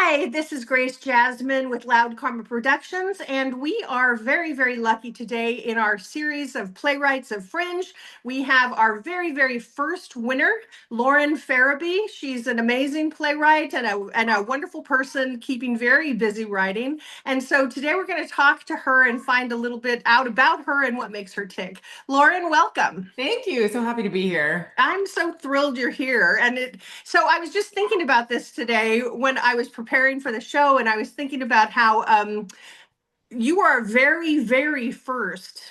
Hi, this is Grace Jasmine with Loud Karma Productions, and we are very, very lucky today in our series of Playwrights of Fringe. We have our very, very first winner, Lauren Ferebee. She's an amazing playwright and a wonderful person, keeping very busy writing. And so today we're going to talk to her and find a little bit out about her and what makes her tick. Lauren, welcome. Thank you. So happy to be here. I'm so thrilled you're here. So I was just thinking about this today when I was preparing for the show, and I was thinking about how you are a very, very first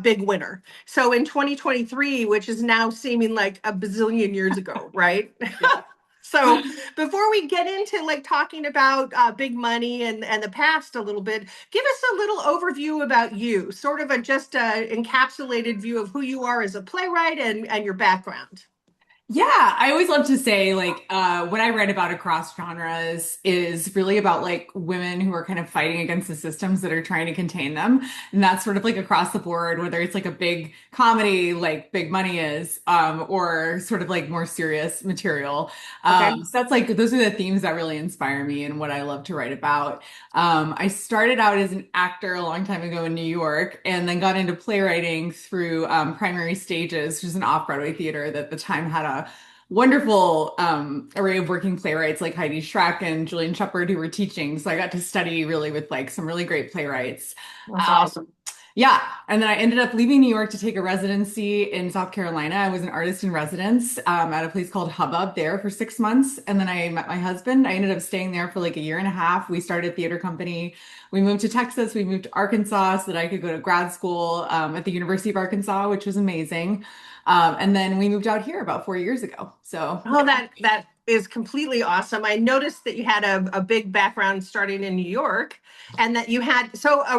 big winner. So in 2023, which is now seeming like a bazillion years ago, right? Yeah. So before we get into like talking about big money and the past a little bit, give us a little overview about you, sort of a just encapsulated view of who you are as a playwright and your background. Yeah, I always love to say what I write about across genres is really about like women who are kind of fighting against the systems that are trying to contain them. And that's sort of like across the board, whether it's like a big comedy like Big Money is, or sort of like more serious material. Okay. So that's like those are the themes that really inspire me and what I love to write about. I started out as an actor a long time ago in New York and then got into playwriting through Primary Stages, which is an off-Broadway theater that at the time had a wonderful array of working playwrights like Heidi Schreck and Julian Shepard who were teaching. So I got to study really with like some really great playwrights. That's Um, awesome. yeah. And then I ended up leaving New York to take a residency in South Carolina. I was an artist in residence at a place called Hubbub there for 6 months. And then I met my husband. I ended up staying there for like a year and a half. We started a theater company. We moved to Texas. We moved to Arkansas so that I could go to grad school at the University of Arkansas, which was amazing. And then we moved out here about 4 years ago. So Oh, that is completely awesome. I noticed that you had a big background starting in New York, and that you had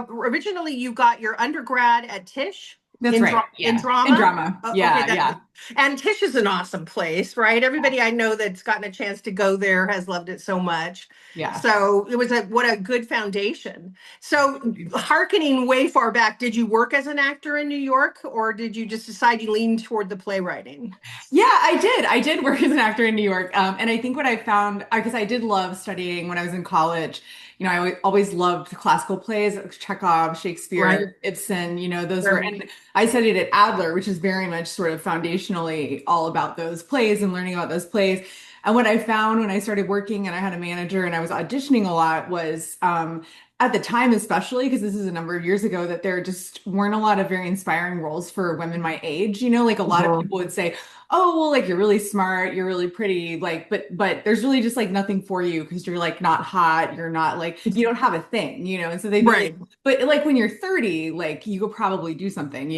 originally you got your undergrad at Tisch that's right. in Yeah. In drama. drama. Okay, Yeah. that Yeah. and Tisch is an awesome place, right? Everybody I know that's gotten a chance to go there has loved it so much. Yeah. So it was what a good foundation. So hearkening way far back, did you work as an actor in New York, or did you just decide you leaned toward the playwriting? Yeah, I did. I did work as an actor in New York. And I think what I found, because I did love studying when I was in college, I always loved classical plays, Chekhov, Right. Shakespeare, Ibsen, those were, Right. and I studied at Adler, which is very much sort of foundationally all about those plays and learning about those plays. And what I found when I started working and I had a manager and I was auditioning a lot was, at the time, especially because this is a number of years ago, that there just weren't a lot of very inspiring roles for women my age. Like a lot of Mhm. people would say, oh, well, like you're really smart, you're really pretty, like, but there's really just like nothing for you because you're like not hot, you're not like you don't have a thing. And so they'd be like, Right. but like when you're 30, like you could probably do something.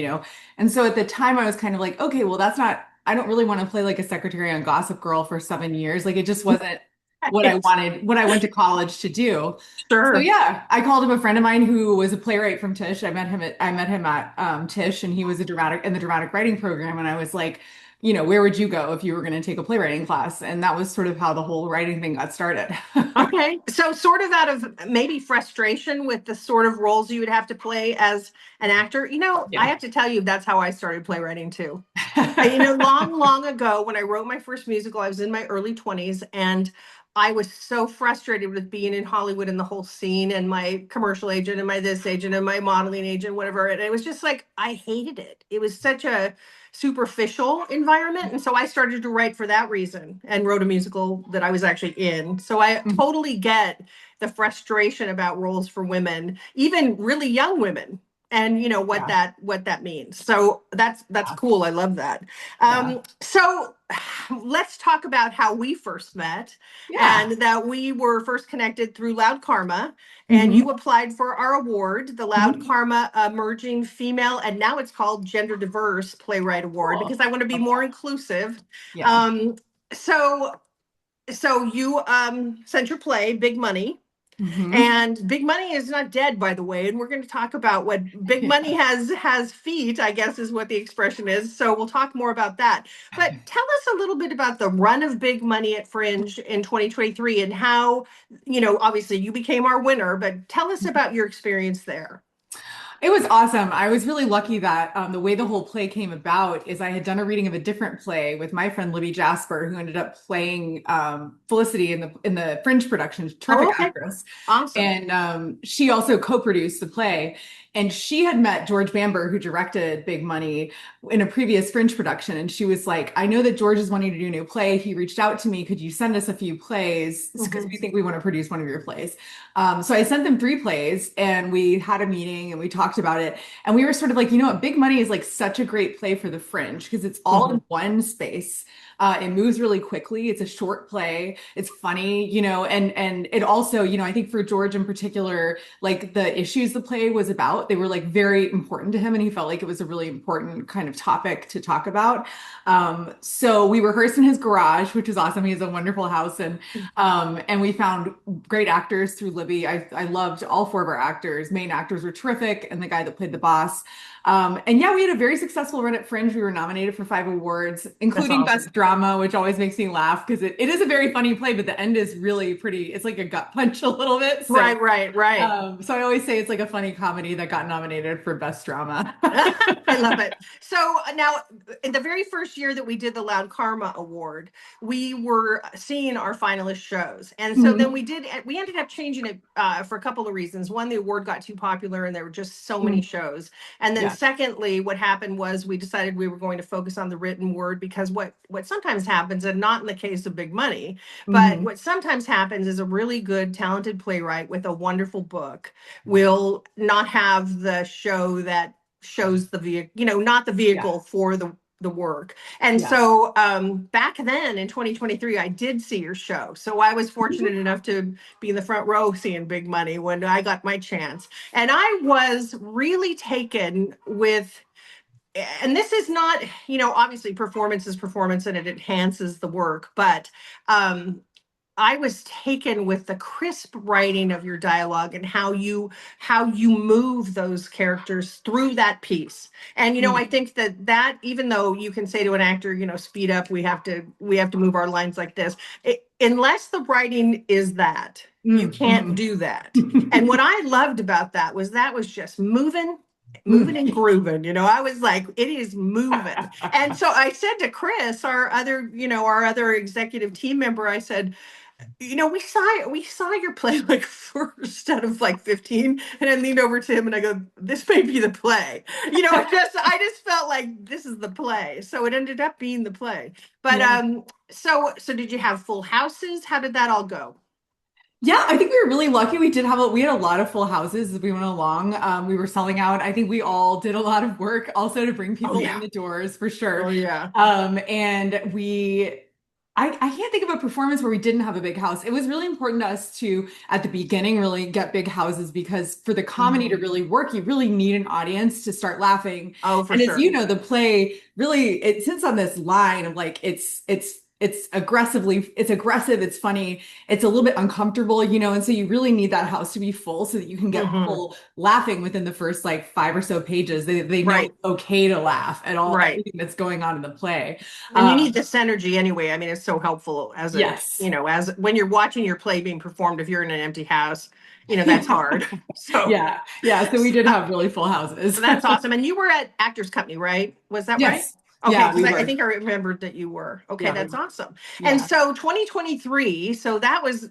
And so at the time I was kind of like, okay, well, that's not, I don't really want to play like a secretary on Gossip Girl for 7 years. Like it just wasn't what I Right. wanted, what I went to college to do. So Sure. yeah, I called him a friend of mine who was a playwright from Tisch. I met him at Tisch, and he was a dramatic in the dramatic writing program. And I was like, where would you go if you were going to take a playwriting class? And that was sort of how the whole writing thing got started. Okay. So sort of out of maybe frustration with the sort of roles you would have to play as an actor. I Yeah. have to tell you, that's how I started playwriting too. Long, long ago, when I wrote my first musical, I was in my early 20s, and I was so frustrated with being in Hollywood and the whole scene and my commercial agent and my this agent and my modeling agent, whatever. And it was just like, I hated it. It was such a superficial environment. And so I started to write for that reason and wrote a musical that I was actually in. So I totally get the frustration about roles for women, even really young women, and what Yeah. that means. So that's Yeah. cool. I love that. Yeah. So let's talk about how we first met, Yeah. and that we were first connected through Loud Karma, and Hmm. you applied for our award, the Loud Hmm. Karma Emerging Female, and now it's called Gender Diverse Playwright Award, Cool. because I want to be Love more that. inclusive. Yeah. Um, so so you sent your play Big Money, Hmm. and Big Money is not dead, by the way. And we're going to talk about what Big Money has feet, I guess is what the expression is. So we'll talk more about that. But tell us a little bit about the run of Big Money at Fringe in 2023, and how, obviously you became our winner, but tell us about your experience there. It was awesome. I was really lucky that the way the whole play came about is I had done a reading of a different play with my friend Libby Jasper, who ended up playing Felicity in the Fringe production. Oh, Terrific okay. actress, Awesome. and she also co-produced the play. And she had met George Bamber, who directed Big Money, in a previous Fringe production. And she was like, I know that George is wanting to do a new play. He reached out to me. Could you send us a few plays? Because Mhm. we think we want to produce one of your plays. So I sent them 3 plays and we had a meeting and we talked about it. And we were sort of like, you know what, Big Money is like such a great play for the Fringe because it's all in Mhm. one space. It moves really quickly. It's a short play. It's funny, and it also, I think for George in particular, like the issues the play was about, they were like very important to him, and he felt like it was a really important kind of topic to talk about. So we rehearsed in his garage, which was awesome. He has a wonderful house, and we found great actors through Libby. I loved all 4 of our main actors were terrific, and the guy that played the boss. And yeah, we had a very successful run at Fringe. We were nominated for 5 awards, That's including Best awesome. Drama, which always makes me laugh because it is a very funny play, but the end is really pretty. It's like a gut punch a little bit. Right, right, right. So I always say it's like a funny comedy that got nominated for Best Drama. I love it. So now, in the very first year that we did the Loud Karma Award, we were seeing our finalist shows. And so then Mhm. we ended up changing it for a couple of reasons. One, the award got too popular and there were just so many Mhm. shows. And then Yeah. secondly, what happened was we decided we were going to focus on the written word because what sometimes happens, and not in the case of Big Money, but Mhm. what sometimes happens is a really good, talented playwright with a wonderful book will not have the show that shows the vehicle, not the Yeah. vehicle for the work. And Yeah. so back then in 2023, I did see your show. So I was fortunate enough to be in the front row seeing Big Money when I got my chance. And I was really taken with, and this is not, obviously performance is performance and it enhances the work, but um, I was taken with the crisp writing of your dialogue and how you move those characters through that piece. And I Mhm. think that even though you can say to an actor, speed up, we have to move our lines like this, unless the writing is that, you can't Mhm. do that. And what I loved about that was just moving and grooving. I was like, it is moving. And so I said to Chris, our other executive team member, I said, we saw your play like first out of like 15, and I leaned over to him and I go, this may be the play. I just felt like this is the play. So it ended up being the play. But Yeah. so did you have full houses? How did that all go? Yeah, I think we were really lucky. We had a lot of full houses as we went along. We were selling out. I think we all did a lot of work also to bring Oh people in yeah. the doors for sure. Oh yeah. And I can't think of a performance where we didn't have a big house. It was really important to us to, at the beginning, really get big houses because for the comedy to Mhm. really work, you really need an audience to start laughing. Oh, for And as you sure. know, the play really it sits on this line of like it's aggressive, it's funny, it's a little bit uncomfortable, and so you really need that house to be full so that you can get Hmm. people laughing within the first like 5 or so pages. They know Right. it's okay to laugh at all Right. everything that's going on in the play. And you need Um, this energy anyway. I mean, it's so helpful yes. as when you're watching your play being performed, if you're in an empty house, that's hard. So, Yeah. Yeah. So we did have really full houses. that's awesome. And you were at Actors Company, right? Was that right? Yes. Okay, Yeah, because we I were. think I remembered that you were. Okay, Yeah, we that's were. awesome. And Yeah. so 2023, so that was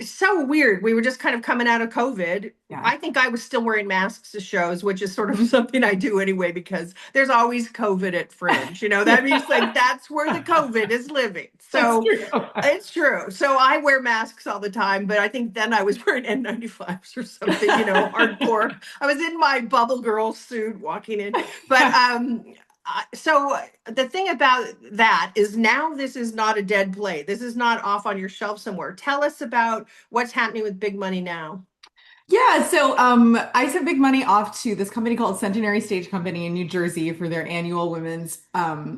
so weird. We were just kind of coming out of COVID. Yeah. I think I was still wearing masks to shows, which is sort of Mhm. something I do anyway, because there's always COVID at Fringe. That means like that's where the COVID is living. That's So true. it's true. So I wear masks all the time, but I think then I was wearing N95s or something, hardcore. I was in my bubble girl suit walking in. But so the thing about that is now this is not a dead play. This is not off on your shelf somewhere. Tell us about what's happening with Big Money now. Yeah, so I sent big money off to this company called Centenary Stage Company in New Jersey for their annual women's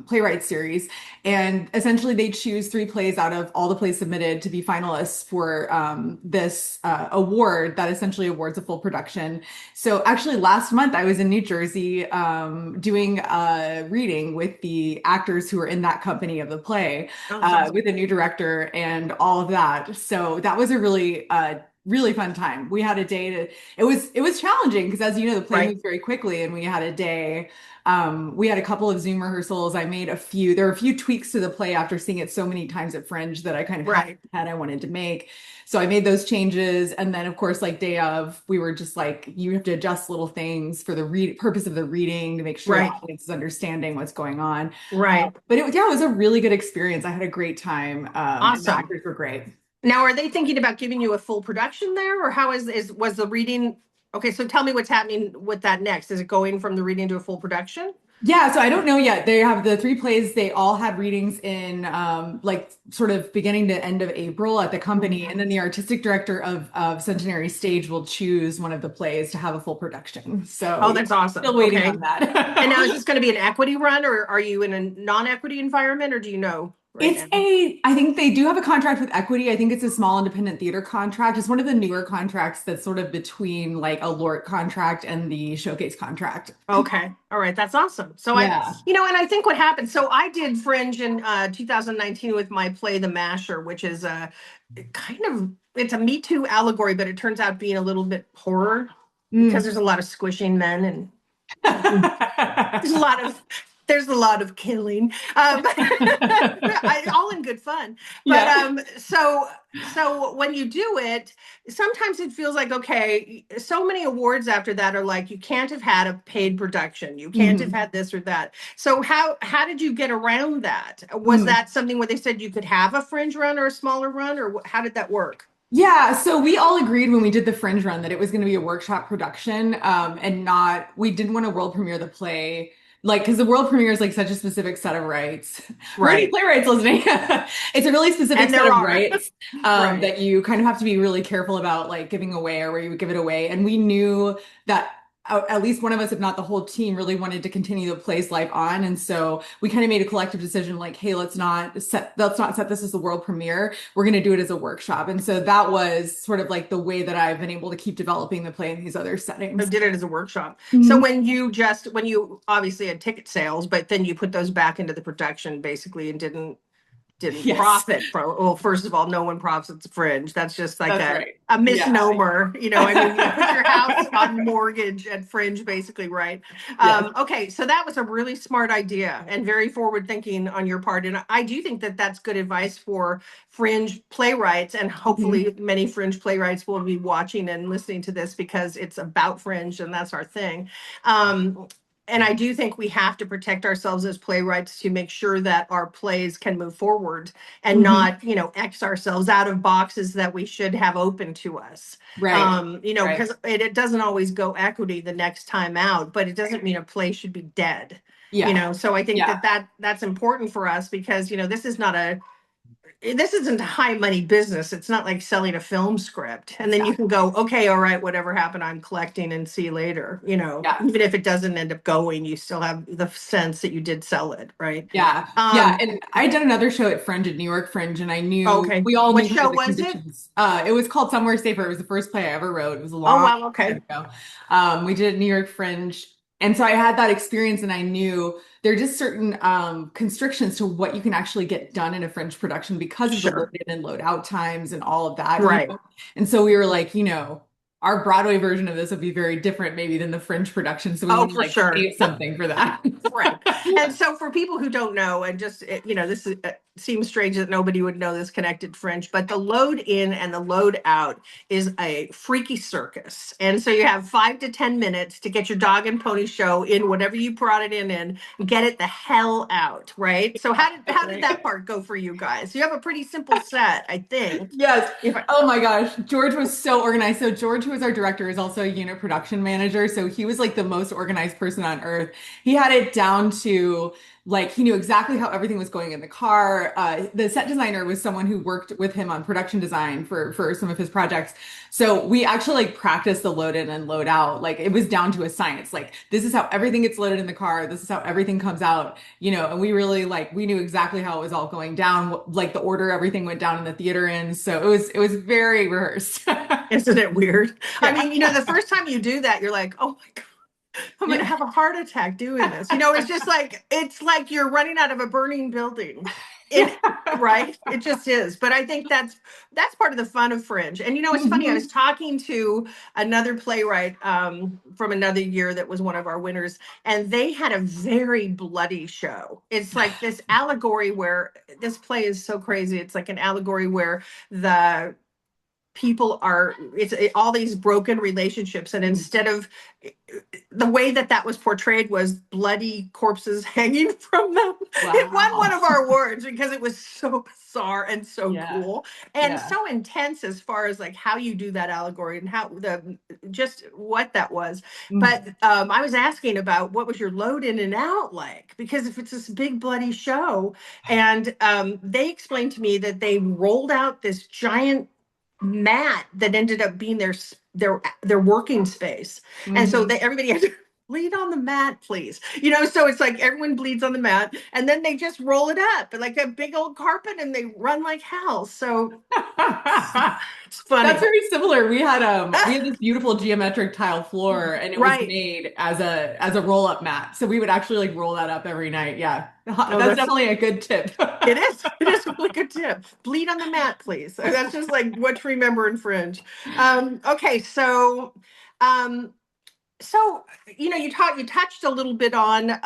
playwright series. And essentially, they choose 3 plays out of all the plays submitted to be finalists for this award that essentially awards a full production. So actually, last month I was in New Jersey doing a reading with the actors who are in that company of the play Oh, sounds with a new director and all of that. So that was a really really fun time. We had a day to, it was challenging because as you know, the play Right. moves very quickly and we had a day. We had a couple of Zoom rehearsals. There were a few tweaks to the play after seeing it so many times at Fringe that I kind of Right. had I wanted to make. So I made those changes. And then of course, like day of, we were just like, you have to adjust little things for the purpose of the reading to make sure the Right. audience is understanding what's going on. Right. But yeah, it was a really good experience. I had a great time. And the Awesome. actors were great. Now, are they thinking about giving you a full production there, or how was the reading? Okay, so tell me what's happening with that next. Is it going from the reading to a full production? Yeah, so I don't know yet. They have the three plays. They all had readings in like sort of beginning to end of April at the company. And then the artistic director of Centenary Stage will choose one of the plays to have a full production. So Oh, yeah, that's awesome. still waiting Okay. on that. And now is this going to be an equity run, or are you in a non-equity environment, or do you know right now? I think they do have a contract with Equity. I think it's a small independent theater contract. It's one of the newer contracts that's sort of between like a LORT contract and the Showcase contract. Okay. All right. That's awesome. So Yeah. and I think what happened, so I did Fringe in 2019 with my play, The Masher, which is a kind of, it's a Me Too allegory, but it turns out being a little bit horror because Mm. there's a lot of squishing men and there's a lot of killing, all in good fun. But Yeah. so when you do it, sometimes it feels like, okay, so many awards after that are like, you can't have had a paid production, you can't have Mhm. had this or that. So how did you get around that? Was Mm. that something where they said you could have a Fringe run or a smaller run, or how did that work? Yeah, so we all agreed when we did the Fringe run that it was going to be a workshop production, and we didn't want to world premiere the play, like, because the world premiere is like such a specific set of rights. For any Right. playwrights listening, it's a really specific And set there of are. rights Right. that you kind of have to be really careful about, like giving away or where you would give it away. And we knew that at least one of us, if not the whole team, really wanted to continue the play's life on. And so we kind of made a collective decision like, hey, let's not set this as the world premiere. We're going to do it as a workshop. And so that was sort of like the way that I've been able to keep developing the play in these other I settings. did it as a workshop. So Mhm. when you obviously had ticket sales, but then you put those back into the production basically and didn't Yes, profit from, well, first of all, no one profits Fringe. That's just like that's right. a Yeah. misnomer. I mean, you put your house on mortgage at Fringe, basically, right? Yes. Okay, so that was a really smart idea and very forward thinking on your part. And I do think that that's good advice for Fringe playwrights. And Mhm. hopefully many Fringe playwrights will be watching and listening to this because it's about Fringe and that's our thing. And I do think we have to protect ourselves as playwrights to make sure that our plays can move forward and Mhm. not, X ourselves out of boxes that we should have open to us. Right. Right. Because it doesn't always go equity the next time out, but it doesn't mean a play should be dead. Yeah. So I think Yeah. that's important for us because, this isn't a high money business. It's not like selling a film script and then you can go, okay, all right, whatever happened, I'm collecting and see you later. Yeah. Even if it doesn't end up going, you still have the sense that you did sell it, right? Yeah. Yeah. And I did another show at Fringe at New York Fringe, and Okay. we all What knew kind show of the was it? conditions. It was called Somewhere Safer. It was the first play I ever wrote. It was a Oh, long wow. time Okay. ago. We did it at New York Fringe. And so I had that experience, and I knew there are just certain constrictions to what you can actually get done in a Fringe production because of the load Sure. in and load out times and all of that. Right. And so we were like, our Broadway version of this would be very different maybe than the Fringe production. So we Oh, want to for like sure. save something for that. Right. And so for people who don't know, and just, this seems strange that nobody would know this connected French, but the load in and the load out is a freaky circus. And so you have 5 to 10 minutes to get your dog and pony show in whatever you brought it in and get it the hell out, right? So how did that part go for you guys? You have a pretty simple set, I think. Yes. If I, Oh my gosh. George was so organized. So George, who was our director, is also a unit production manager. So he was like the most organized person on earth. He had it down to like he knew exactly how everything was going in the car. The set designer was someone who worked with him on production design for some of his projects. So we actually like practiced the load in and load out. Like it was down to a science. Like this is how everything gets loaded in the car. This is how everything comes out, and we really like we knew exactly how it was all going down, like the order everything went down in the theater in. So it was very rehearsed. isn't it weird? I Yeah. mean, the first time you do that, you're like, oh my God. I'm gonna Yeah. have a heart attack doing this. It's like you're running out of a burning building. It right, it just is. But I think that's part of the fun of Fringe. And it's funny. I was Mhm. talking to another playwright from another year that was one of our winners, and they had a very bloody show. It's like this allegory where this play is so crazy. It's like an allegory where the people are all these broken relationships, and instead of the way that was portrayed was bloody corpses hanging from them. It won one Wow. of our awards because it was so bizarre and so Yeah. cool and Yeah. so intense as far as like how you do that allegory and how the just what that was. Mm. But I was asking about what was your load in and out like, because if it's this big bloody show, and they explained to me that they rolled out this giant mat that ended up being their working space, and so Mhm. everybody had to bleed on the mat, please. So it's like everyone bleeds on the mat, and then they just roll it up like a big old carpet, and they run like hell. So it's That's funny. very similar. We had this beautiful geometric tile floor and it was Right. made as a roll-up mat. So we would actually like roll that up every night. Yeah. No, That's definitely a good tip. it is. It is a really good tip. Bleed on the mat, please. That's just like what to remember in Fringe. Okay, um, So, you touched a little bit on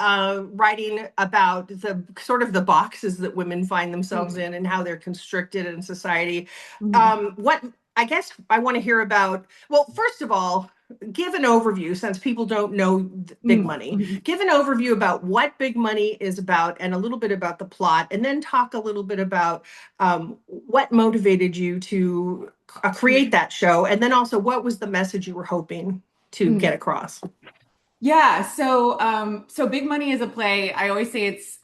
writing about the sort of the boxes that women find themselves Mm. in and how they're constricted in society. Mhm. What I guess I want to hear about, well, first of all, give an overview since people don't know Big Mm. Money. Mhm. Give an overview about what Big Money is about and a little bit about the plot, and then talk a little bit about what motivated you to create that show, and then also what was the message you were hoping to get Mm. across. Yeah, so Big Money is a play. I always say it's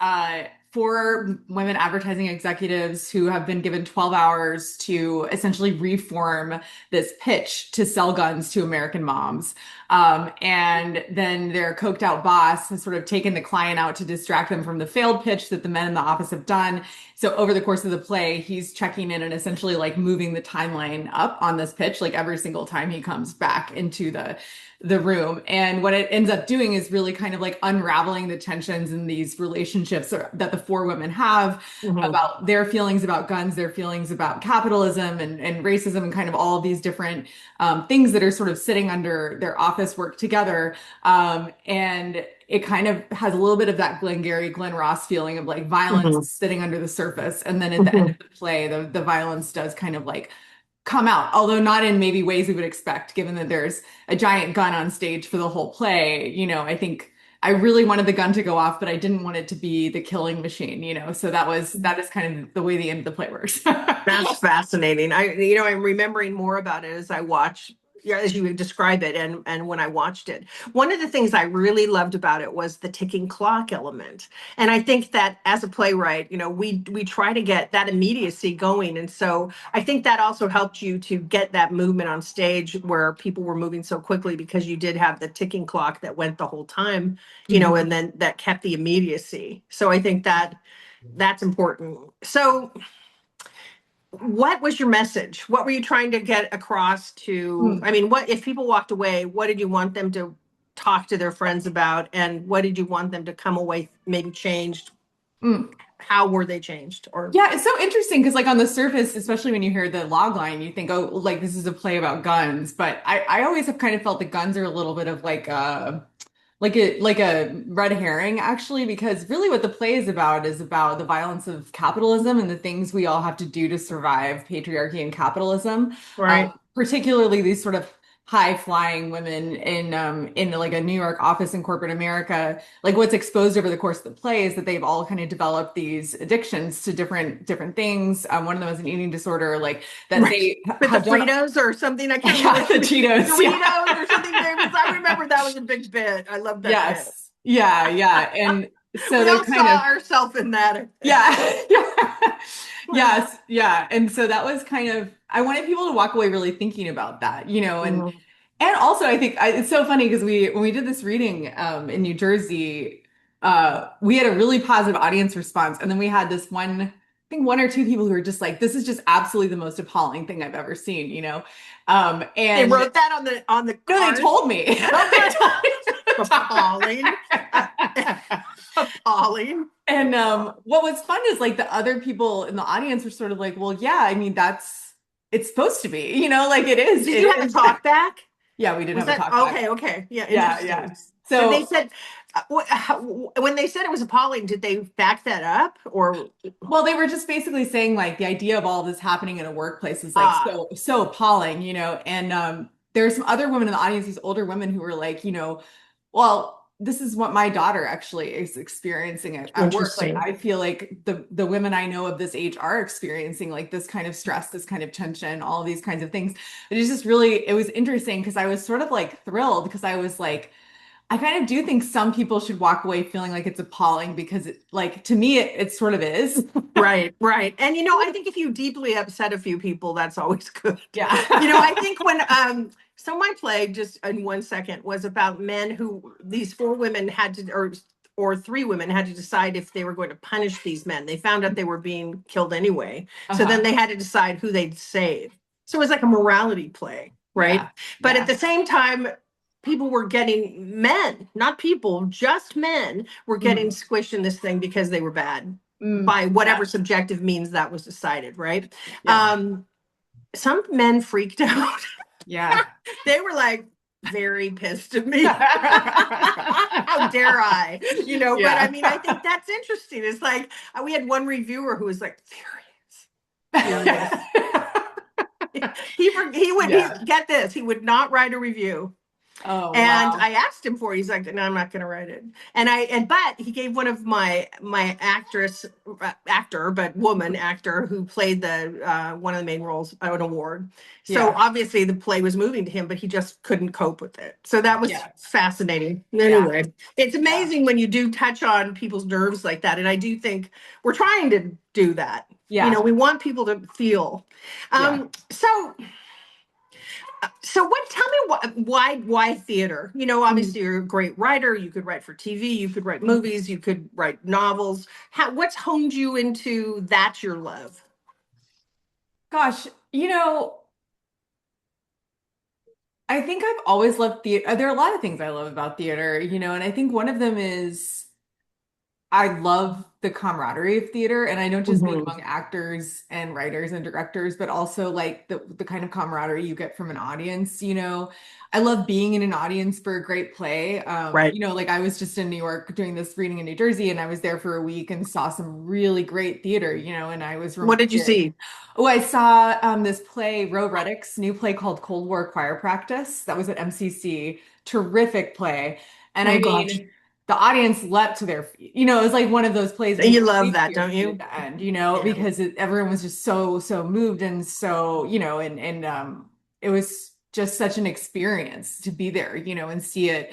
for women advertising executives who have been given 12 hours to essentially reform this pitch to sell guns to American moms. And then their coked out boss has sort of taken the client out to distract them from the failed pitch that the men in the office have done. So over the course of the play, he's checking in and essentially like moving the timeline up on this pitch, like every single time he comes back into the room. And what it ends up doing is really kind of like unraveling the tensions in these relationships that the four women have Mhm. about their feelings about guns, their feelings about capitalism and racism, and kind of all of these different things that are sort of sitting under their office work together. And it kind of has a little bit of that Glengarry, Glen Ross feeling of like violence Mhm. sitting under the surface. And then at the end Mhm. of the play, the violence does kind of like come out, although not in maybe ways we would expect, given that there's a giant gun on stage for the whole play. I think I really wanted the gun to go off, but I didn't want it to be the killing machine. So that is kind of the way the end of the play works. That's fascinating. I'm remembering more about it as I watch, yeah, as you describe it, and when I watched it. One of the things I really loved about it was the ticking clock element. And I think that as a playwright, we try to get that immediacy going. And so I think that also helped you to get that movement on stage where people were moving so quickly because you did have the ticking clock that went the whole time, Mhm. and then that kept the immediacy. So I think that's important. So what was your message? What were you trying to get across to? Mm. I mean, what if people walked away, what did you want them to talk to their friends about? And what did you want them to come away maybe changed? Mm. How were they changed? Or Yeah, it's so interesting because, like, on the surface, especially when you hear the log line, you think, oh, like this is a play about guns. But I always have kind of felt that guns are a little bit of like a red herring, actually, because really what the play is about the violence of capitalism and the things we all have to do to survive patriarchy and capitalism. right? Particularly these sort of high flying women in like a New York office in corporate America. Like what's exposed over the course of the play is that they've all kind of developed these addictions to different things. One of them is an eating disorder, like that Right. they With the have done. Fritos or something. I can't Yeah, remember the Cheetos. Yeah. Doritos or something famous. I remember that was a big bit. I love that bit. Yes. Yeah, yeah. And so We they're all kind saw of, ourselves in that, I think. yeah. Yeah. Yes, yeah. And so that was kind of, I wanted people to walk away really thinking about that, Mhm. and also I think it's so funny because when we did this reading in New Jersey, we had a really positive audience response. And then we had this one, I think one or two people who were just like, this is just absolutely the most appalling thing I've ever seen. They And wrote that on the no, they card. told me. Oh, They good. told me. Appalling. Appalling. And what was fun is like the other people in the audience were sort of like, well, yeah, I mean, it's supposed to be, like it is. Did It you have a is. talk back? Yeah, we did Was have a that talk back. okay? Okay, yeah, Yeah, interesting. yeah. When they So, said when they said it was appalling, did they back that up or well, they were just basically saying like the idea of all this happening in a workplace is like ah? so appalling, and there are some other women in the audience, these older women who were like, well, this is what my daughter actually is experiencing at work. Like Interesting. I feel like the women I know of this age are experiencing like this kind of stress, this kind of tension, all these kinds of things. It was interesting because I was sort of like thrilled because I was like, I kind of do think some people should walk away feeling like it's appalling because like to me it sort of is. Right, right. And I think if you deeply upset a few people, that's always good. I Yeah. think when so my play, just in 1 second, was about men who these four women had to or three women had to decide if they were going to punish these men. They found out they were being killed anyway. So then Uh-huh. they had to decide who they'd save. So it was like a morality play, right? Yeah. But at Yeah. the same time, people were getting men, not people, just men were getting Mhm. squished in this thing because they were bad Mm, by whatever yeah. subjective means that was decided, right? Yeah. Some men freaked out. Yeah. They were like very pissed at me. How dare I? But I Yeah. mean, I think that's interesting. It's like we had one reviewer who was like furious. He Yeah. get this. He would not write a review. Oh, And wow. I asked him for it. He's like, no, I'm not going to write it. But he gave one of my actor, but woman actor who played the one of the main roles an award. So Yeah. obviously the play was moving to him, but he just couldn't cope with it. So that was Yeah. fascinating. Yeah. Anyway, it's Yeah. amazing when you do touch on people's nerves like that. And I do think we're trying to do that. Yeah. We want people to feel. Yeah. So what tell me why theater? Mm. Obviously you're a great writer. You could write for TV, you could write movies, you could write novels. What's honed you into that's your love? Gosh, I think I've always loved theater. There are a lot of things I love about theater, and I think one of them is I love the camaraderie of theater, and I don't just mean Mhm. among actors and writers and directors, but also like the kind of camaraderie you get from an audience. I love being in an audience for a great play. Right. Like I was just in New York doing this reading in New Jersey, and I was there for a week and saw some really great theater, and I was What did you reminded. see? Oh, I saw this play, Roe Reddick's new play called Cold War Choir Practice. That was at MCC. Terrific play. And I Oh gosh. mean, the audience leapt to their feet. It was like one of those plays where you You love leap to that, your don't feet at you? the end, Yeah. because everyone was just so moved and so, and it was just such an experience to be there, and see it.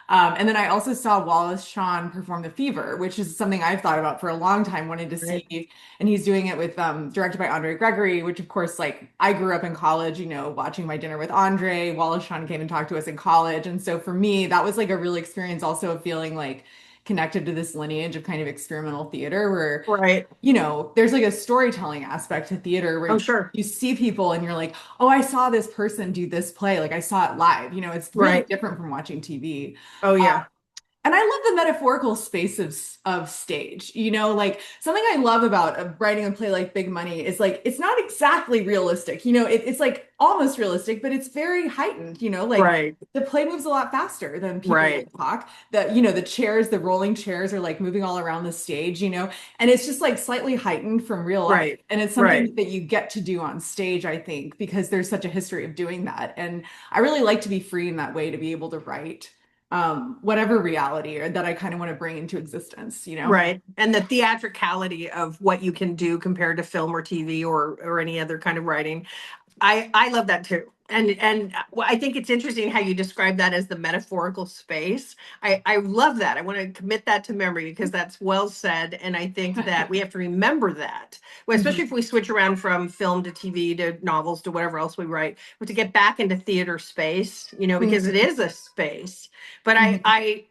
And then I also saw Wallace Shawn perform The Fever, which is something I've thought about for a long time, wanted to Right. see. And he's doing it with directed by Andre Gregory, which of course, like I grew up in college, watching My Dinner with Andre. Wallace Shawn came and talked to us in college. And so for me, that was like a real experience also of feeling like connected to this lineage of kind of experimental theater where Right. there's like a storytelling aspect to theater Oh where sure. you see people and you're like, oh, I saw this person do this play. Like I saw it live. It's really Right. different from watching TV. Oh yeah. And I love the metaphorical space of stage. Like something I love about writing a play like Big Money is like it's not exactly realistic. It's like almost realistic, but it's very heightened. Like Right. the play moves a lot faster than people Right. would talk. The chairs, the rolling chairs are like moving all around the stage. And it's just like slightly heightened from real life. Right. And it's Right. something that you get to do on stage, I think, because there's such a history of doing that. And I really like to be free in that way to be able to write whatever reality or that I kind of want to bring into existence. Right. And the theatricality of what you can do compared to film or TV or any other kind of writing. I love that too. And I think it's interesting how you describe that as the metaphorical space. I love that. I want to commit that to memory because that's well said. And I think that we have to remember that, well, especially Mhm. if we switch around from film to TV to novels to whatever else we write, but to get back into theater space, because it Mhm. is a space. But Mhm. I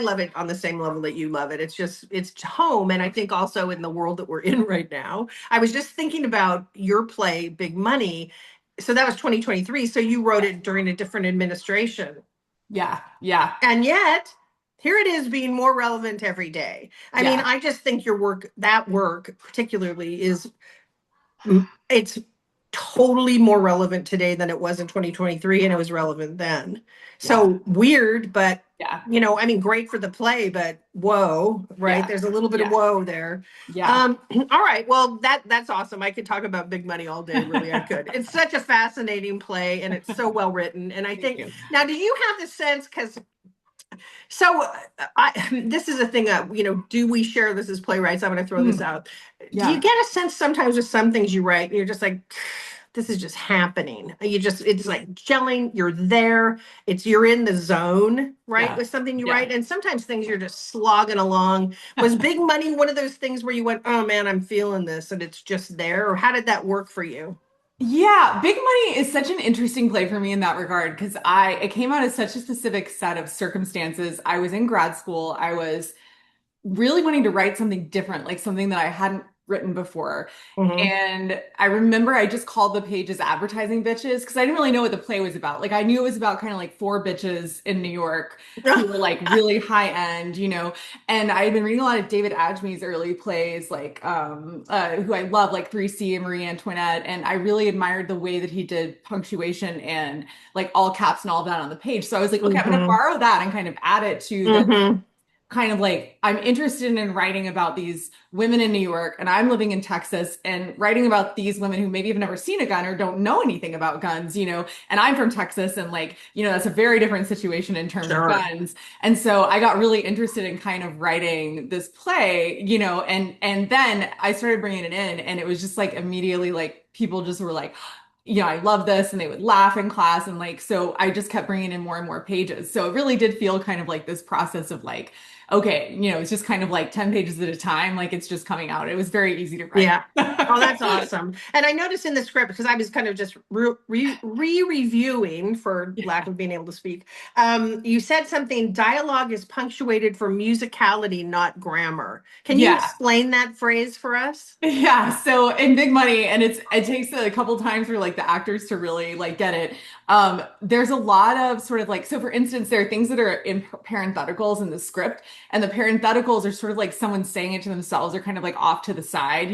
love it on the same level that you love it. It's home. And I think also in the world that we're in right now, I was just thinking about your play, Big Money. So that was 2023. So you wrote Yeah. it during a different administration. Yeah. Yeah. And yet here it is being more relevant every day. I mean, Yeah. I just think your work, that work particularly, is it's totally more relevant today than it was in 2023, and it was relevant then. Yeah. So weird, but Yeah. I mean, great for the play, but whoa, right? Yeah. There's a little bit of Yeah. whoa there. Yeah. All right, well, that's awesome. I could talk about Big Money all day, really. I could. It's such a fascinating play, and it's so well written. And I Thank think you. now, do you have the sense? Because this is a thing that, do we share this as playwrights? I'm going to throw this Mhm. out. Do you Yeah. get a sense sometimes with some things you write, and you're just like, this is just happening. It's like gelling, you're there, you're in the zone, right? Yeah. With something you Yeah. write. And sometimes things you're just slogging along. Was Big Money one of those things where you went, oh man, I'm feeling this, and it's just there? Or how did that work for you? Yeah, Big Money is such an interesting play for me in that regard because it came out of such a specific set of circumstances. I was in grad school. I was really wanting to write something different, like something that I hadn't written before. Hmm. And I remember I just called the pages advertising bitches because I didn't really know what the play was about. Like I knew it was about kind of like four bitches in New York who were like really high end, and I had been reading a lot of David Adjme's early plays, like who I love, like 3C and Marie Antoinette. And I really admired the way that he did punctuation and like all caps and all that on the page. So I was like, okay, I'm gonna Hmm. borrow that and kind of add it to the Hmm. kind of like I'm interested in writing about these women in New York and I'm living in Texas and writing about these women who maybe have never seen a gun or don't know anything about guns, and I'm from Texas and like, that's a very different situation in terms of Sure. guns. And so I got really interested in kind of writing this play, and then I started bringing it in and it was just like immediately like people just were like, I love this. And they would laugh in class. And like, so I just kept bringing in more and more pages. So it really did feel kind of like this process of like, okay, it's just kind of like 10 pages at a time. Like it's just coming out. It was very easy to write. Yeah. Oh, that's awesome. And I noticed in the script, because I was kind of just reviewing, for lack Yeah. of being able to speak, you said something, dialogue is punctuated for musicality, not grammar. Can you Yeah. explain that phrase for us? Yeah, so in Big Money, and it takes a couple times for like the actors to really like get it. There's a lot of sort of like, so for instance, there are things that are in parentheticals in the script, and the parentheticals are sort of like someone saying it to themselves or kind of like off to the side,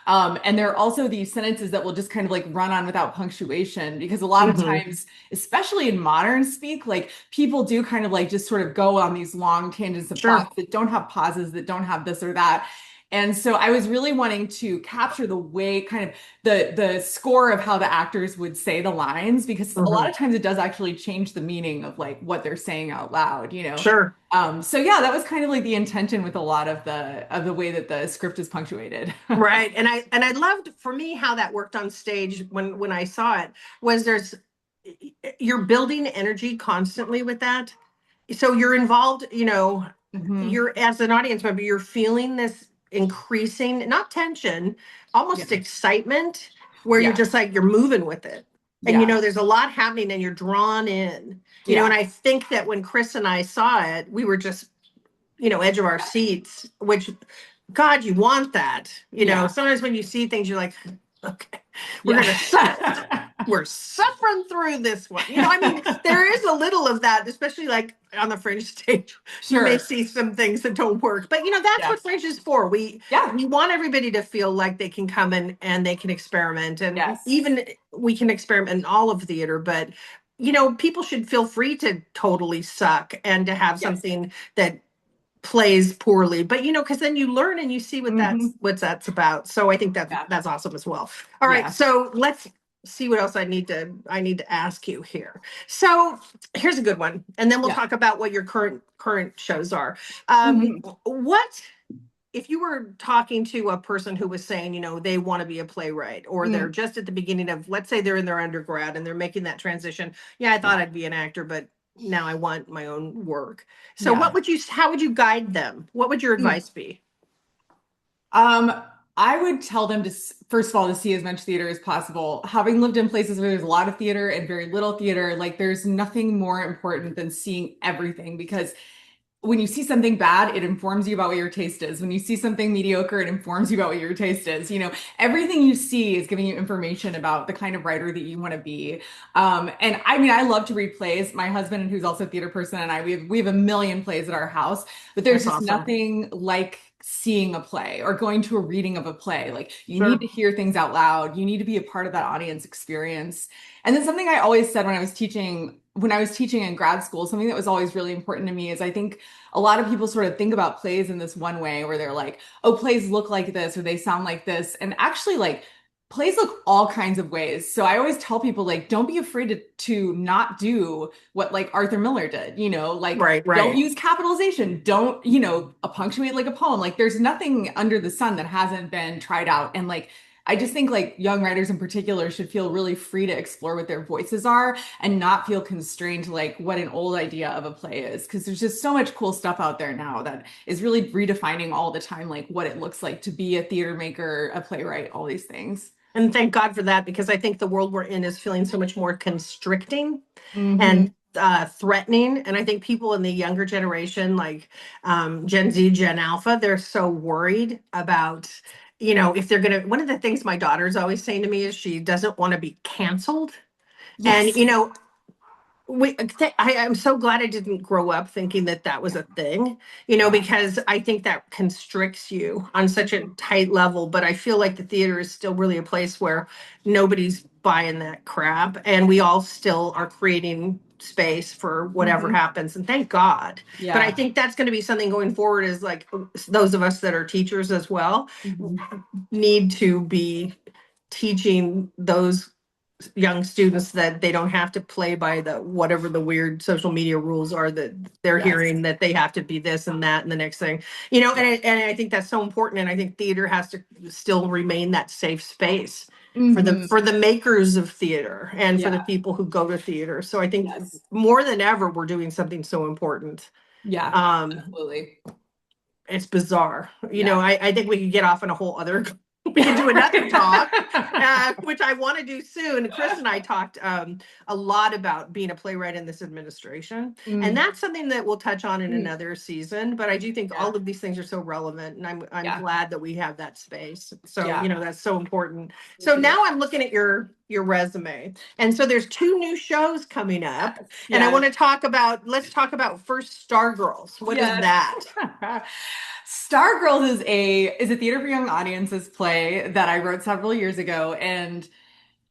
And there are also these sentences that will just kind of like run on without punctuation because a lot of Hmm. times, especially in modern speak, like people do kind of like just sort of go on these long tangents of Sure. thoughts that don't have pauses, that don't have this or that. And so I was really wanting to capture the way kind of the score of how the actors would say the lines because a lot Hmm. of times it does actually change the meaning of like what they're saying out loud. Sure. So yeah, that was kind of like the intention with a lot of the way that the script is punctuated. Right. And I loved, for me, how that worked on stage when I saw it, was you're building energy constantly with that. So you're involved, Hmm. you're, as an audience member, you're feeling this increasing, not tension, Yeah. almost excitement, where you're Yeah. just like, you're moving with it. And Yeah. there's a lot happening and you're drawn in. And Yeah. I think that when Chris and I saw it, we were just, edge of our seats, which, God, you want that. Yeah. Sometimes when you see things, you're like, okay, we're Yeah. gonna suffer. We're suffering through this one. I mean, there is a little of that, especially like on the Fringe stage. You may Sure. see some things that don't work, but that's Yeah. what Fringe is for. We Yeah. we want everybody to feel like they can come in and they can experiment, and Yes. even we can experiment in all of theater, but people should feel free to totally suck and to have Yes. something that plays poorly, but because then you learn and you see Hmm. what that's about. So I think that's Yeah. that's awesome as well. All right, Yeah. so let's see what else I need to ask you here. So here's a good one, and then we'll Yeah. talk about what your current shows are. Hmm. What if you were talking to a person who was saying, they want to be a playwright, or they're Mm. just at the beginning of, let's say they're in their undergrad and they're making that transition. Yeah, I thought Yeah. I'd be an actor, but now I want my own work. So Yeah. how would you guide them? What would your Mm. advice be? Um, I would tell them to, first of all, to see as much theater as possible. Having lived in places where there's a lot of theater and very little theater, like there's nothing more important than seeing everything because when you see something bad, it informs you about what your taste is. When you see something mediocre, it informs you about what your taste is. Everything you see is giving you information about the kind of writer that you want to be. And I mean, I love to read plays. My husband, who's also a theater person, and we have a million plays at our house, but there's That's just awesome. nothing like seeing a play or going to a reading of a play. Like you need to Sure. hear things out loud. You need to be a part of that audience experience. And then something I always said when I was teaching in grad school, something that was always really important to me is I think a lot of people sort of think about plays in this one way where they're like, oh, plays look like this or they sound like this. And actually, like, plays look all kinds of ways. So I always tell people, like, don't be afraid to not do what like Arthur Miller did, like Right, don't right. use capitalization, don't, punctuate like a poem. Like there's nothing under the sun that hasn't been tried out. And like I just think like young writers in particular should feel really free to explore what their voices are and not feel constrained to like what an old idea of a play is. Because there's just so much cool stuff out there now that is really redefining all the time, like what it looks like to be a theater maker, a playwright, all these things. And thank God for that, because I think the world we're in is feeling so much more constricting Hmm. and threatening. And I think people in the younger generation, like Gen Z, Gen Alpha, they're so worried about, if they're going to. One of the things my daughter's always saying to me is she doesn't want to be canceled. And, Yes. I'm so glad I didn't grow up thinking that that was a thing, Yeah. because I think that constricts you on such a tight level. But I feel like the theater is still really a place where nobody's buying that crap, and we all still are creating space for whatever Hmm. happens. And thank God. But I Yeah. think that's going to be something going forward, is like those of us that are teachers as well Hmm. need to be teaching those young students that they don't have to play by the whatever the weird social media rules are that they're Yes. hearing, that they have to be this and that and the next thing, Yeah. and I think that's so important. And I think theater has to still remain that safe space for the Hmm. makers of theater and for the Yeah. people who go to theater. So I think Yes. more than ever we're doing something so important. Yeah. um Absolutely. it's bizarre. Yeah. I think we could get off on a whole other, we could do another talk, which I want to do soon. Chris and I talked a lot about being a playwright in this administration. And Mm. that's something that we'll touch on in Mm. another season. But I do think Yeah. all of these things are so relevant. And I'm Yeah. glad that we have that space. So, Yeah. that's so important. Me So too. now I'm looking at your resume. And so there's two new shows coming up. Yes. And I Yes. want to talk about, let's talk about first Stargirls. What is Yes. that? Stargirls is a theater for young audiences play that I wrote several years ago, and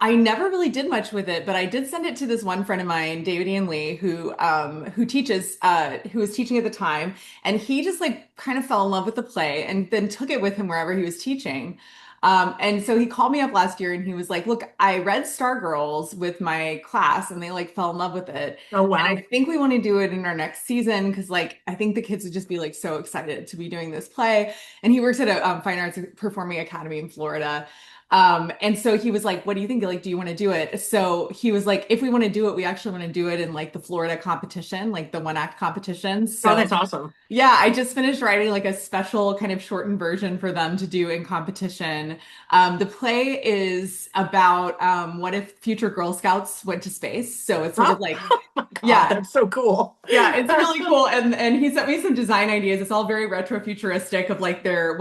I never really did much with it, but I did send it to this one friend of mine, David Ian Lee, who was teaching at the time, and he just like kind of fell in love with the play and then took it with him wherever he was teaching. And so he called me up last year and he was like, "Look, I read Stargirls with my class and they like fell in love with it. Oh, And I wow. think we want to do it in our next season because like I think the kids would just be like so excited to be doing this play." And he works at a Fine Arts Performing Academy in Florida. And so he was like, "What do you think? Like, do you want to do it?" So he was like, "If we want to do it, we actually want to do it in like the Florida competition, like the one act competition." Oh, So that's awesome. yeah, I just finished writing like a special kind of shortened version for them to do in competition. The play is about what if future Girl Scouts went to space? So it's sort of Oh, like, oh my God, yeah, that's so cool. yeah, it's really cool. And he sent me some design ideas. It's all very retro futuristic of like their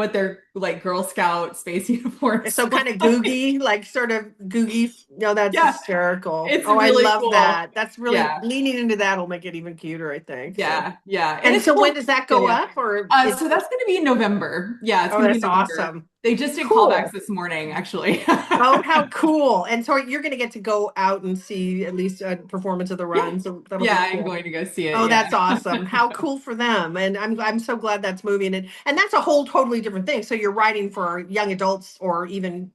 like Girl Scout space uniforms So kind look of like. googie, like sort of googie. No, that's Yeah, hysterical. it's Oh, I really love cool. that. That's really Yeah. leaning into that will make it even cuter, I think. So, Yeah, yeah. And and it's so when still does that good, go yeah. up, or So it's, that's going to be in November. Yeah, it's oh, going to be in that's November. awesome. They just did callbacks Cool. this morning, actually. Oh, how cool. And so you're going to get to go out and see at least a performance of the Yeah, run. So that'll yeah, be I'm cool. going to go see it. Oh, Yeah. that's awesome. How cool for them. And I'm so glad that's moving. And that's a whole totally different thing. So you're writing for young adults or even,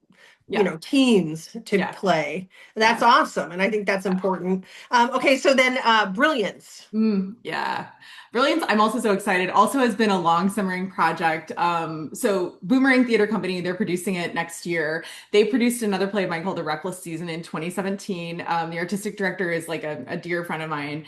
Yeah, teens to yeah, play. That's yeah. awesome. And I think that's important. Okay, so then Brilliance. Yeah. Brilliance. I'm also so excited. Also has been a long summering project. So Boomerang Theater Company, they're producing it next year. They produced another play of mine called The Reckless Season in 2017. The artistic director is like a dear friend of mine.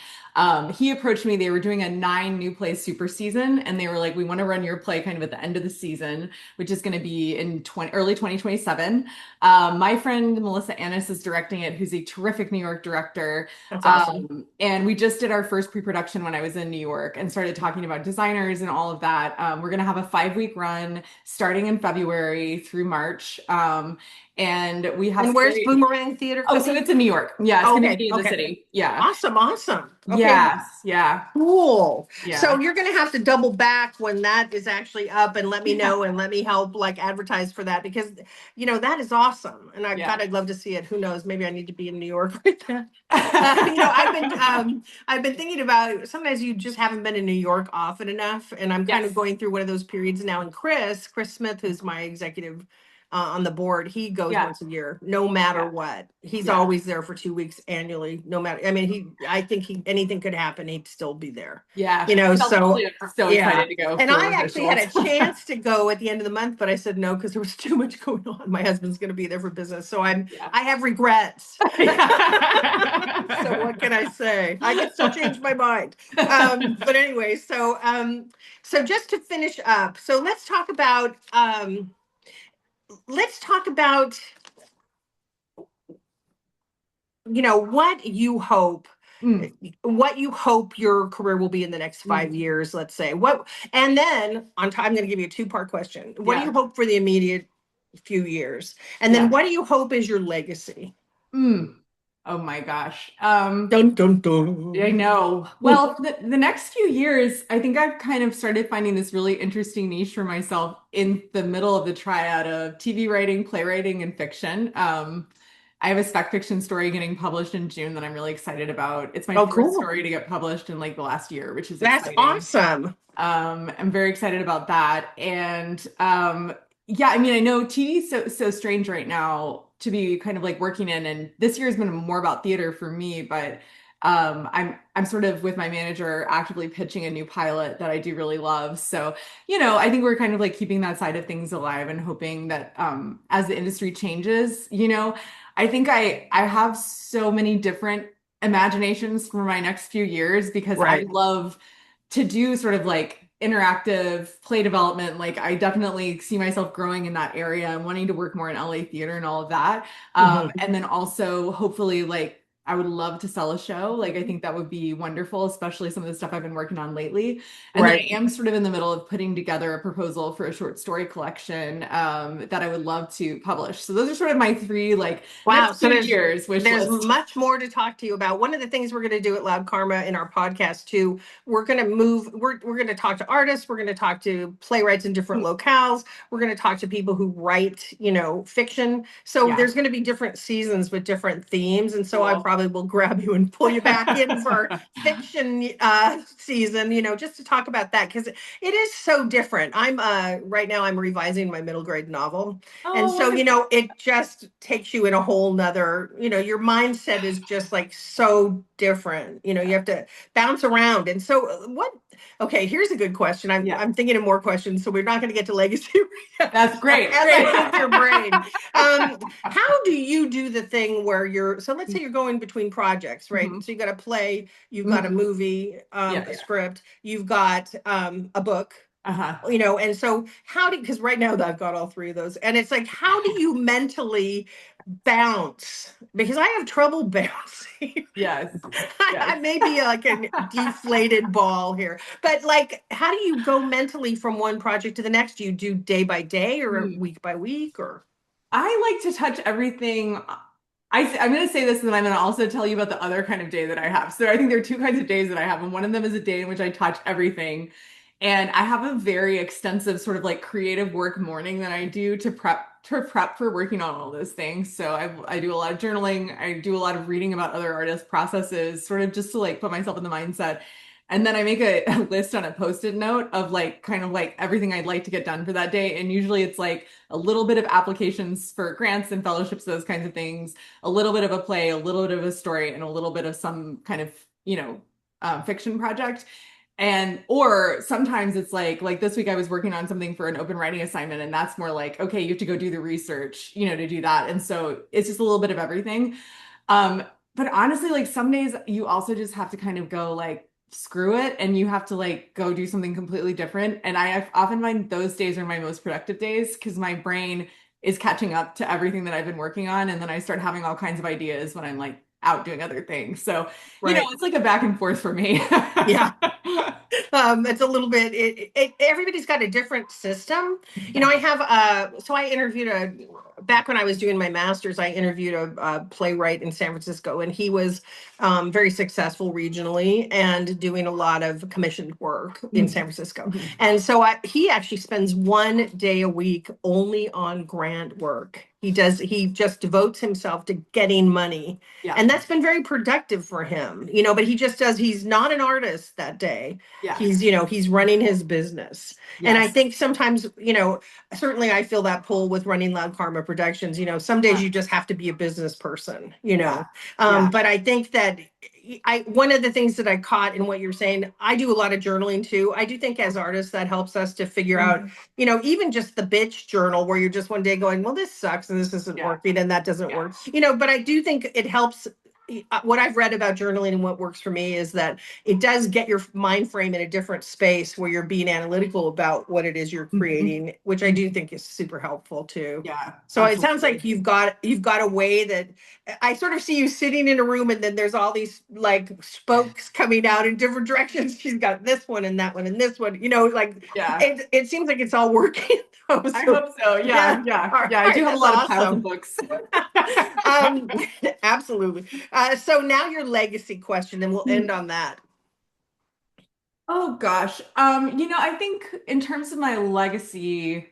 He approached me. They were doing a 9 new play super season, and they were like, "We want to run your play kind of at the end of the season, which is going to be in early 2027." My friend Melissa Annis is directing it, who's a terrific New York director. That's awesome. And we just did our first pre-production when I was in New York and started talking about designers and all of that. We're going to have a 5-week run starting in February through March. And we have And where's Boomerang Theater oh, so coming? it's in New York. Yeah, it's going to Okay, be in the okay. city. Yeah. Awesome, awesome. Okay, Yes. Yeah. cool. So Yeah. you're going to have to double back when that is actually up and let me Yeah. know and let me help like advertise for that because that is awesome. And Yeah. God, I'd love to see it. Who knows? Maybe I need to be in New York right now. I've been thinking about sometimes you just haven't been in New York often enough, and I'm kind of Yes. going through one of those periods now. And Chris Smith, who's my executive on the board, he goes Yeah. once a year, no matter Yeah. what. He's Yeah. always there for 2 weeks annually, no matter. I mean, I think anything could happen, he'd still be there. Yeah. So I'm so yeah. excited to go And for I actually had a rehearsals. chance to go at the end of the month, but I said no because there was too much going on. My husband's going to be there for business, so Yeah. I have regrets. So Yeah. what can I say? I can still change my mind. But anyway, so just to finish up, so let's talk about what you hope Mm, what you hope your career will be in the next mm, 5 years, let's say. And then on time, I'm going to give you a two-part question. What do yeah. you hope for the immediate few years? And then Yeah. what do you hope is your legacy? Mm. Oh my gosh. Dun dun I dun. know. Well, the next few years, I think I've kind of started finding this really interesting niche for myself in the middle of the triad of TV writing, playwriting, and fiction. I have a spec fiction story getting published in June that I'm really excited about. It's my Oh, fourth cool. story to get published in like the last year, which is That's exciting. awesome. I'm very excited about that. And yeah, I mean, I know TV is so strange right now to be kind of like working in, and this year has been more about theater for me, but I'm sort of with my manager actively pitching a new pilot that I do really love. So, I think we're kind of like keeping that side of things alive and hoping that as the industry changes, I think I have so many different imaginations for my next few years because I Right. love to do sort of like interactive play development. Like I definitely see myself growing in that area and wanting to work more in LA theater and all of that. Mhm. And then also hopefully like I would love to sell a show. Like I think that would be wonderful, especially some of the stuff I've been working on lately. And then I Right. am sort of in the middle of putting together a proposal for a short story collection that I would love to publish. So those are sort of my three like Wow. next So few there's years wish there's list. much more to talk to you about. One of the things we're going to do at Loud Karma in our podcast too, we're going to talk to artists, we're going to talk to playwrights in different locales, we're going to talk to people who write, fiction. So Yeah, there's going to be different seasons with different themes, and so I cool. probably will grab you and pull you back in for fiction season, just to talk about that because it is so different. I'm right now I'm revising my middle grade novel. And Oh, so, wonderful. it just takes you in a whole nother, your mindset is just like so different. You Yeah. have to bounce around. And so okay, here's a good question. I'm Yeah. I'm thinking of more questions, so we're not going to get to legacy That's as great. I Great. pick your brain. How do you do the thing where so let's say you're going between projects, right? Mhm. So you got a play, you've got a Mhm. movie, Yeah, a yeah. script, you've got a book, Uh-huh. and so because right now I've got all three of those, and it's like, how do you mentally bounce? Because I have trouble bouncing. Yes. I Yes. may be like a deflated ball here, but like, how do you go mentally from one project to the next? Do you do day by day or Hmm. week by week or? I like to touch everything. I'm going to say this, and then I'm going to also tell you about the other kind of day that I have. So I think there are two kinds of days that I have, and one of them is a day in which I touch everything. And I have a very extensive sort of like creative work morning that I do to prep for working on all those things. So I do a lot of journaling. I do a lot of reading about other artists' processes, sort of just to like put myself in the mindset. And then I make a list on a post-it note of like kind of like everything I'd like to get done for that day. And usually it's like a little bit of applications for grants and fellowships, those kinds of things, a little bit of a play, a little bit of a story, and a little bit of some kind of, fiction project. And or sometimes it's like this week I was working on something for an open writing assignment, and that's more like, okay, you have to go do the research, to do that. And so it's just a little bit of everything. Um, but honestly, like some days you also just have to kind of go like screw it and you have to like go do something completely different. And I often find those days are my most productive days because my brain is catching up to everything that I've been working on. And then I start having all kinds of ideas when I'm like out doing other things. So, Right. it's like a back and forth for me. Yeah. It's a little bit, everybody's got a different system. Yeah. I have, so I interviewed back when I was doing my master's, I interviewed a playwright in San Francisco, and he was very successful regionally and doing a lot of commissioned work in San Francisco. Mhm. And so he actually spends 1 day a week only on grant work. He just devotes himself to getting money. Yeah. And that's been very productive for him, but he's not an artist that day. Yeah. He's running his business. And I Yes. think sometimes, certainly I feel that pull with running Loud Karma Productions. Some days Yeah. you just have to be a business person, Yeah. Yeah. But I think that one of the things that I caught in what you're saying, I do a lot of journaling too. I do think as artists that helps us to figure out, even just the bitch journal where you're just one day going, well, this sucks and this isn't Yeah. working and that doesn't Yeah. work, but I do think it helps. What I've read about journaling and what works for me is that it does get your mind frame in a different space where you're being analytical about what it is you're creating, which I do think is super helpful too. Yeah. So it sounds like Absolutely. you've got a way that I sort of see you sitting in a room, and then there's all these like spokes coming out in different directions. She's got this one and that one and this one, like Yeah. it seems like it's all working. I hope so. Yeah. Yeah. All Yeah. I do right, have a that's lot of piles of awesome. books. Absolutely. So now your legacy question, and we'll end on that. Oh gosh. I think in terms of my legacy,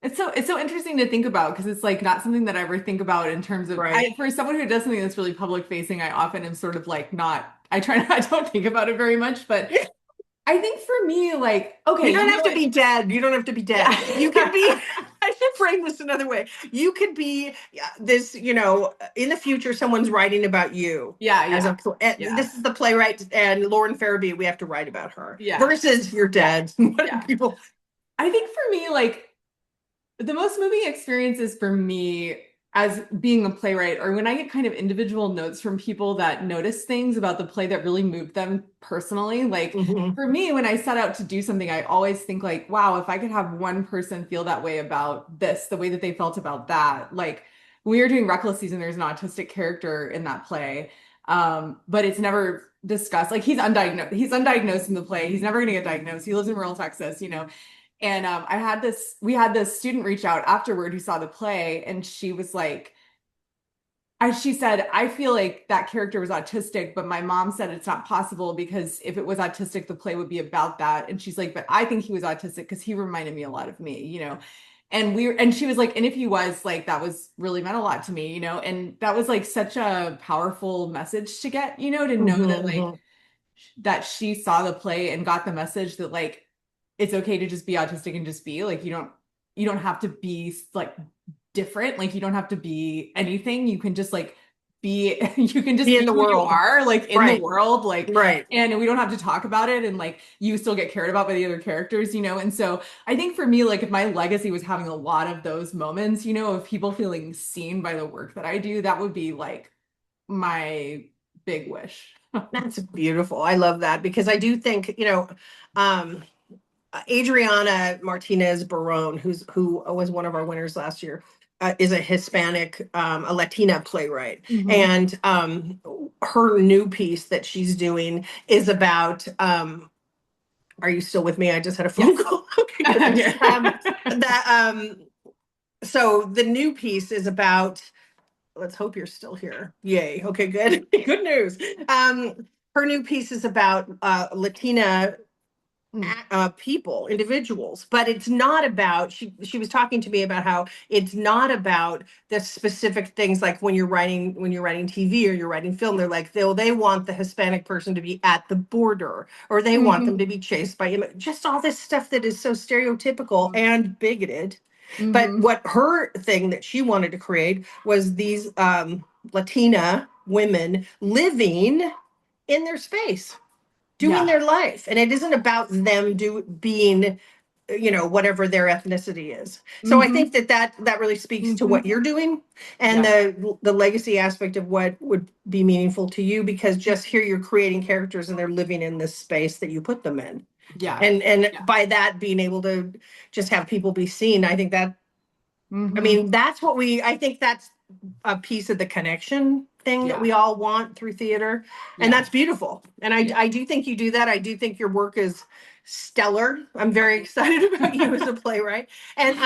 it's so interesting to think about because it's like not something that I ever think about in terms of Right. for someone who does something that's really public facing, I often am sort of like not I try I don't think about it very much, but I think for me, like, okay, You don't have to be dead. You don't have to be dead. yeah. You can be, I should frame this another way. You could be this, in the future, someone's writing about you Yeah, as yeah, yeah, this is the playwright and Lauren Ferebee. We have to write about her yeah, versus you're dead. yeah. People. I think for me, like the most moving experiences for me as being a playwright or when I get kind of individual notes from people that notice things about the play that really moved them personally. Like Mhm. for me, when I set out to do something, I always think like, wow, if I could have one person feel that way about this, the way that they felt about that. Like when we were doing Reckless Season, there's an autistic character in that play. But it's never discussed. Like he's undiagnosed. He's undiagnosed in the play. He's never going to get diagnosed. He lives in rural Texas. And we had this student reach out afterward who saw the play, and she was like, she said, I feel like that character was autistic, but my mom said it's not possible because if it was autistic, the play would be about that. And she's like, but I think he was autistic because he reminded me a lot of me. And she was like, and if he was like, that was really meant a lot to me. And that was like such a powerful message to get, to know that like Mhm. that she saw the play and got the message that like it's okay to just be autistic and just be like you don't have to be like different, like you don't have to be anything, you can just like be you can just Be be in the who you world. are like in the Right. world, like Right. and we don't have to talk about it, and like you still get cared about by the other characters. And so I think for me, like if my legacy was having a lot of those moments, of people feeling seen by the work that I do, that would be like my big wish. That's beautiful. I love that because I do think, um, Adriana Martinez Barone, who was one of our winners last year, is a Hispanic, a Latina playwright, Mhm. and her new piece that she's doing is about. Are you still with me? I just had a phone Yes. call. Okay, I'm good. here. That so the new piece is about. Let's hope you're still here. Yay. Okay, good. Good news. Her new piece is about Latina people, individuals, but it's not about. She was talking to me about how it's not about the specific things like when you're writing TV or you're writing film. They're like they want the Hispanic person to be at the border, or they want them Mhm. to be chased by just all this stuff that is so stereotypical and bigoted. But Mhm. what her thing that she wanted to create was these Latina women living in their space, doing Yeah. their life, and it isn't about them being whatever their ethnicity is. So I think Mhm. that really speaks to what Mhm. you're doing and Yeah. the legacy aspect of what would be meaningful to you, because just here you're creating characters and they're living in this space that you put them in, Yeah. and Yeah. by that being able to just have people be seen, I think I Hmm. mean, I think that's a piece of the connection thing that Yeah. we all want through theater. And Yeah. that's beautiful. And Yeah. I do think you do that. I do think your work is stellar. I'm very excited about you as a playwright. And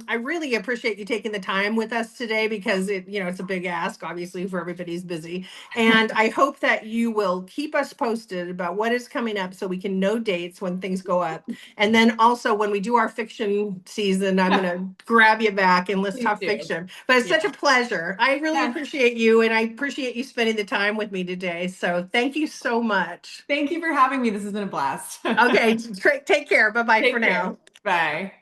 I really appreciate you taking the time with us today because it's a big ask, obviously, for everybody's busy. And I hope that you will keep us posted about what is coming up so we can know dates when things go up. And then also when we do our fiction season, I'm going to grab you back and let's Please talk do. fiction. But it's such a Yeah. pleasure. I really Yeah. appreciate you and I appreciate you spending the time with me today. So thank you so much. Thank you for having me. This has been a blast. Okay, take care. Bye bye for Take care. now. Bye.